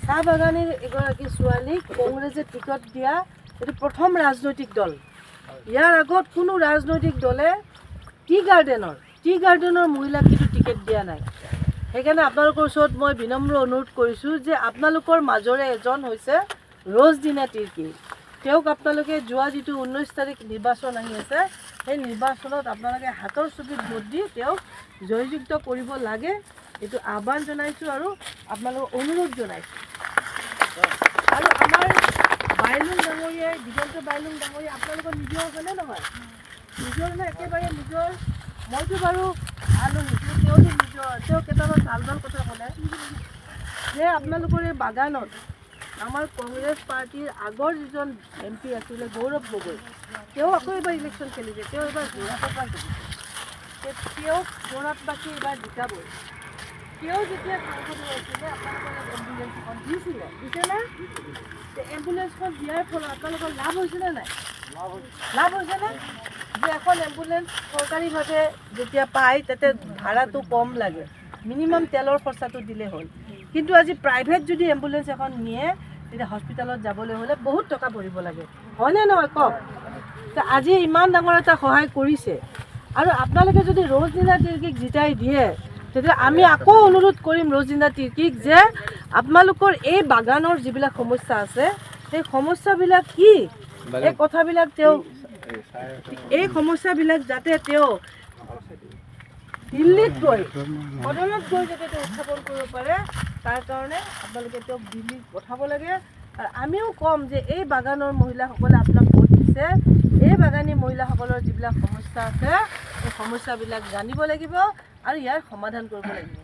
চাহ বাগানীৰ এগৰাকী ছোৱালীক কংগ্ৰেছে টিকট দিয়া এইটো প্ৰথম ৰাজনৈতিক দল। ইয়াৰ আগত কোনো ৰাজনৈতিক দলে টি গাৰ্ডেনৰ মহিলাক কিন্তু টিকেট দিয়া নাই। সেইকাৰণে আপোনালোকৰ ওচৰত মই বিনম্ৰ অনুৰোধ কৰিছোঁ যে আপোনালোকৰ মাজৰে এজন হৈছে ৰজদিনা তিৰ্কী। তেওঁক আপোনালোকে যোৱা যিটো 19 তাৰিখ নিৰ্বাচন আহি আছে, সেই নিৰ্বাচনত আপোনালোকে হাতৰ চকীত ভোট দি তেওঁক জয়যুক্ত কৰিব লাগে, এইটো আহ্বান জনাইছোঁ আৰু আপোনালোকক অনুৰোধ জনাইছোঁ। আৰু আমাৰ বাইলুং ডাঙৰীয়াই, দিগন্ত বাইলুং ডাঙৰীয়া আপোনালোকৰ নিজৰ হয়নে নহয়? নিজৰ নে একেবাৰে নিজৰ? মইতো বাৰু আলহী, তেওঁতো নিজৰ। তেওঁ কেইটামান ভাল ভাল কথা ক'লে যে আপোনালোকৰ এই বাগানত আমাৰ কংগ্ৰেছ পাৰ্টিৰ আগৰ যিজন MP আছিলে গৌৰৱ গগৈ, তেওঁ আকৌ এবাৰ ইলেকশ্যন খেলিছে। তেওঁ এবাৰ যোৰহাটৰ পৰা জিকিছে। তেওঁক যোৰহাটবাসী এইবাৰ জিকাবই। তেওঁ যেতিয়া সাংসদ হৈছিলে আপোনালোকৰ এম্বুলেঞ্চখন দিছিলে, দিছেনে? এম্বুলেঞ্চখন দিয়াৰ ফলত আপোনালোকৰ লাভ হৈছেনে নাই? লাভ হৈছেনে? যে এখন এম্বুলেঞ্চ চৰকাৰীভাৱে যেতিয়া পায় তাতে ভাড়াটো কম লাগে, মিনিমাম তেলৰ খৰচাটো দিলে হ'ল। কিন্তু আজি প্ৰাইভেট যদি এম্বুলেঞ্চ এখন নিয়ে তেতিয়া হস্পিটেলত যাবলৈ হ'লে বহুত টকা ভৰিব লাগে, হয়নে নহয় কওক? আজি ইমান ডাঙৰ এটা সহায় কৰিছে আৰু আপোনালোকে যদি ৰজদিনা তিৰ্কীক জিতাই দিয়ে তেতিয়া আমি আকৌ অনুৰোধ কৰিম ৰজদিনা তিৰ্কীক যে আপোনালোকৰ এই বাগানৰ যিবিলাক সমস্যা আছে সেই সমস্যাবিলাক কি, এই কথাবিলাক তেওঁ, এই সমস্যাবিলাক যাতে তেওঁ দিল্লীত গৈ সদনত গৈ যাতে তেওঁ উত্থাপন কৰিব পাৰে, তাৰ কাৰণে আপোনালোকে তেওঁক দিল্লীত পঠাব লাগে। আৰু আমিও ক'ম যে এই বাগানৰ মহিলাসকলে আপোনাক ভোট দিছে, এই বাগানী মহিলাসকলৰ যিবিলাক সমস্যা আছে এই সমস্যাবিলাক জানিব লাগিব আৰু ইয়াৰ সমাধান কৰিব লাগিব।